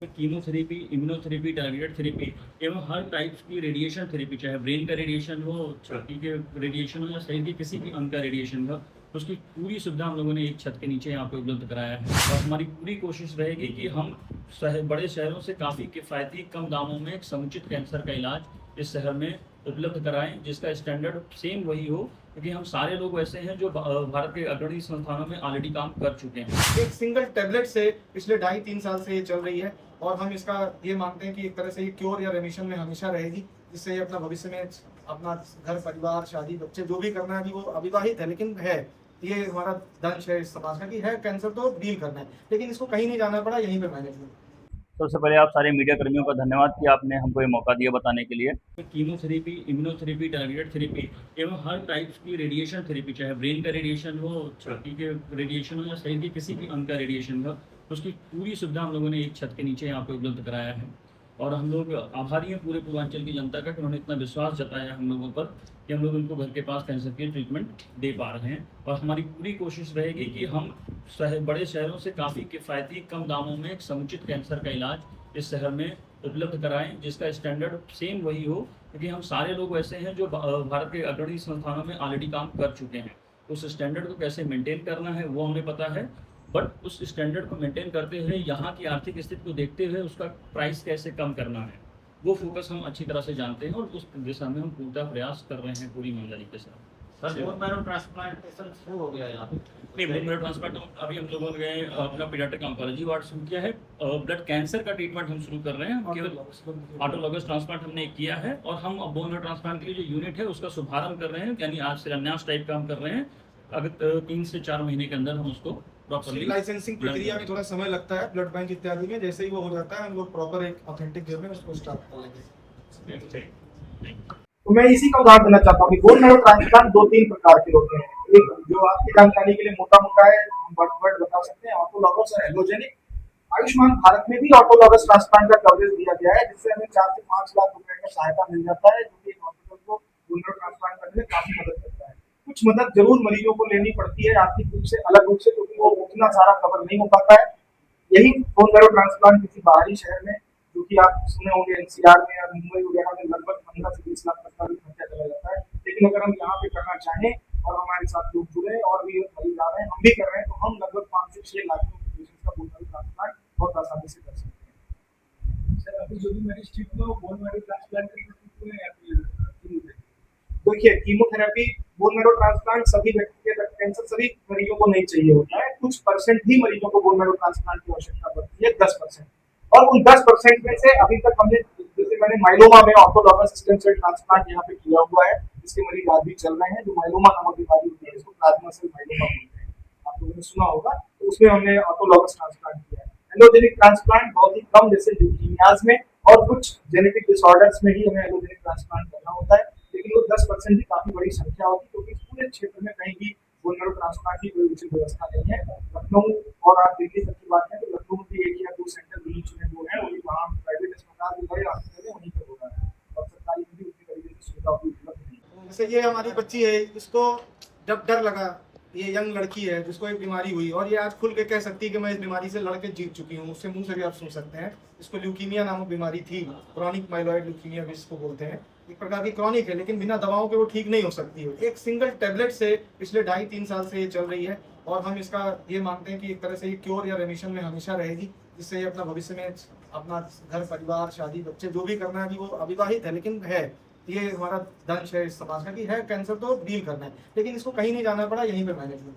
Chemotherapy, immunotherapy, targeted therapy एवं हर types की radiation therapy, चाहे ब्रेन का रेडिएशन हो, छाती के रेडिएशन हो या शरीर के किसी भी अंग का रेडिएशन हो, तो उसकी पूरी सुविधा हम लोगों ने एक छत के नीचे यहाँ पे उपलब्ध कराया है। और हमारी पूरी कोशिश रहेगी कि हम बड़े शहरों से काफ़ी किफ़ायती कम दामों में एक समुचित कैंसर का इलाज इस शहर में उपलब्ध कराएं, जिसका स्टैंडर्ड सेम वही हो, क्योंकि हम सारे लोग ऐसे हैं जो भारत के अग्रणी संस्थानों में ऑलरेडी काम कर चुके हैं। एक सिंगल टेबलेट से पिछले 2.5-3 साल से ये चल रही है और हम इसका ये मानते हैं कि एक तरह से ये क्योर या रेमिशन में हमेशा रहेगी, जिससे ये अपना भविष्य में अपना घर परिवार शादी बच्चे जो भी करना है, अभी वो अविवाहित है लेकिन है, ये हमारा दंश है इस समाज का कि है कैंसर तो डील करना है, लेकिन इसको कहीं नहीं जाना पड़ा, यहीं पे मैनेज हुआ। सबसे पहले आप सारे मीडिया कर्मियों का धन्यवाद कि आपने हमको ये मौका दिया बताने के लिए। कीमोथेरेपी, इम्यूनोथेरेपी, टारगेटेड थेरेपी एवं हर टाइप्स की रेडिएशन थेरेपी, चाहे ब्रेन का रेडिएशन हो, छाती के रेडिएशन हो या शरीर के किसी भी अंग का रेडिएशन हो, तो उसकी पूरी सुविधा हम लोगों ने एक छत के नीचे यहाँ पे उपलब्ध कराया है। और हम लोग आभारी हैं पूरे पूर्वांचल की जनता का कि उन्होंने इतना विश्वास जताया हम लोगों पर कि हम लोग उनको घर के पास कैंसर की ट्रीटमेंट दे पा रहे हैं। और हमारी पूरी कोशिश रहेगी कि हम बड़े शहरों से काफ़ी किफ़ायती कम दामों में एक समुचित कैंसर का इलाज इस शहर में उपलब्ध कराएं, जिसका स्टैंडर्ड सेम वही हो, क्योंकि हम सारे लोग ऐसे हैं जो भारत के अग्रणी संस्थानों में ऑलरेडी काम कर चुके हैं। उस स्टैंडर्ड को कैसे मेंटेन करना है वो हमें पता है, बट उस स्टैंडर्ड को मेंटेन करते हुए यहाँ की आर्थिक स्थिति को देखते हुए उसका प्राइस कैसे कम करना है, वो फोकस हम अच्छी तरह से जानते हैं और उस दिशा में हम पूरा प्रयास कर रहे हैं पूरी ईमानदारी के साथ। सर बोन मैरो ट्रांसप्लांटेशन शुरू हो गया है यहाँ पे? नहीं, बोन मैरो ट्रांसप्लांट अभी हम लोगों ने अपना पीडियाट्रिक ऑन्कोलॉजी वार्ड शुरू किया है। ब्लड कैंसर का ट्रीटमेंट हम शुरू कर रहे हैं, केवल ऑटोलॉगस ट्रांसप्लांट हमने किया है और हम अब बोन मैरो ट्रांसप्लांट के लिए जो यूनिट है उसका शुभारंभ कर रहे हैं, यानी आज शिलान्यास टाइप काम कर रहे हैं। अगर 3 से 4 महीने के अंदर हम उसको प्रॉपर्ली लाइसेंसिंग प्रक्रिया में थोड़ा समय लगता है ब्लड बैंक इत्यादि में, जैसे ही वो हो जाता है हम लोग प्रॉपर एक ऑथेंटिक वे में उसको स्टार्ट कर लेंगे। तो मैं इसी का उदाहरण देना चाहता हूँ कि बोन मैरो ट्रांसप्लांट 2-3 प्रकार के होते हैं। एक जो आपकी जानकारी के लिए मोटा मोटा है, हम वर्ड बता सकते हैं, ऑटोलॉगस और एलोजेनिक। आयुष्मान भारत में भी ऑटोलॉगस ट्रांसप्लांट का कवरेज दिया गया है, जिससे हमें 4 से 5 लाख रुपए का सहायता मिल जाता है, जो कि एक हॉस्पिटल को बोन मैरो ट्रांसप्लांट करने में काफी मदद करता है। कुछ मदद जरूर मरीजों को लेनी पड़ती है आर्थिक रूप से, अलग रूप से, क्योंकि वो उतना सारा कवर नहीं हो पाता है। यही बोन मैरो ट्रांसप्लांट किसी बाहरी शहर में, जो कि आप सुने होंगे एनसीआर में या मुंबई वगैरह में, लगभग 15 से 20 लाख तक का भी खर्चा चला जाता है। लेकिन अगर हम यहाँ पे करना चाहें और हमारे साथ लोग जुड़े और भी मरीज आ रहे हैं, हम भी कर रहे हैं, तो हम लगभग 5 से 6 लाख पेशेंट का बोन मैरो ट्रांसप्लांट बहुत आसानी से कर सकते हैं। सर अभी जो भी मरीज ठीक हुए वो बोन मैरो ट्रांसप्लांट करके ठीक हुए या फिर देखिए, कीमोथेरेपी, बोन मैरो ट्रांसप्लांट सभी व्यक्तिगत कैंसर सभी मरीजों को नहीं चाहिए होता है। कुछ परसेंट ही मरीजों को बोन मैरो ट्रांसप्लांट की आवश्यकता पड़ती है, 10%। और उन 10% में से अभी तक हमने, जैसे मैंने माइलोमा में ऑटोलॉगस स्टेम सेल ट्रांसप्लांट यहाँ पे किया हुआ है, इसके मरीज आज भी चल रहे हैं। जो माइलोमा नामक बीमारी होती है, इसको प्लाज्मा सेल माइलोमा बोलते हैं, आप लोगों ने सुना होगा, तो उसमें हमने ऑटोलॉगस ट्रांसप्लांट किया है। एलोजेनिक ट्रांसप्लांट बहुत ही कम, जैसे ल्यूकीमियाज में और कुछ जेनेटिक डिसऑर्डर्स में ही हमें एलोजेनिक ट्रांसप्लांट करना होता है, लेकिन वो 10% भी काफी बड़ी संख्या होती है, क्योंकि पूरे क्षेत्र में कहीं भी बोन मैरो ट्रांसप्लांट की कोई उचित व्यवस्था नहीं है। लखनऊ और आप दिल्ली तक की बात करें तो लखनऊ में भी 1 या 2 सेंटर गिने चुने हुए हैं, वही वहाँ प्राइवेट अस्पताल जो बड़े हॉस्पिटल है वहीं पर हो रहा है, और सरकारी में भी उसी तरीके से सुविधा उपलब्ध नहीं है। जैसे ये हमारी बच्ची है, इसको जब डर लगा, ये यंग लड़की है जिसको एक बीमारी हुई, और ये आज खुल के कह सकती है कि मैं इस बीमारी से लड़के जीत चुकी हूँ, उससे मुंह से भी आप सुन सकते हैं। इसको ल्यूकीमिया नामक बीमारी थी, क्रॉनिक माइलॉइड ल्यूकीमिया भी इसको बोलते हैं, एक प्रकार की क्रॉनिक है, लेकिन बिना दवाओं के वो ठीक नहीं हो सकती है। एक सिंगल टेबलेट से पिछले 2.5-3 साल से ये चल रही है और हम इसका ये मानते हैं कि एक तरह से ये क्योर या रेमिशन में हमेशा रहेगी, जिससे ये अपना भविष्य में अपना घर परिवार शादी बच्चे जो भी करना है, अभी वो अविवाहित है लेकिन है, ये हमारा दंश है इस समाज का कि है कैंसर तो डील करना है, लेकिन इसको कहीं नहीं जाना पड़ा, यहीं पे मैनेज हुआ।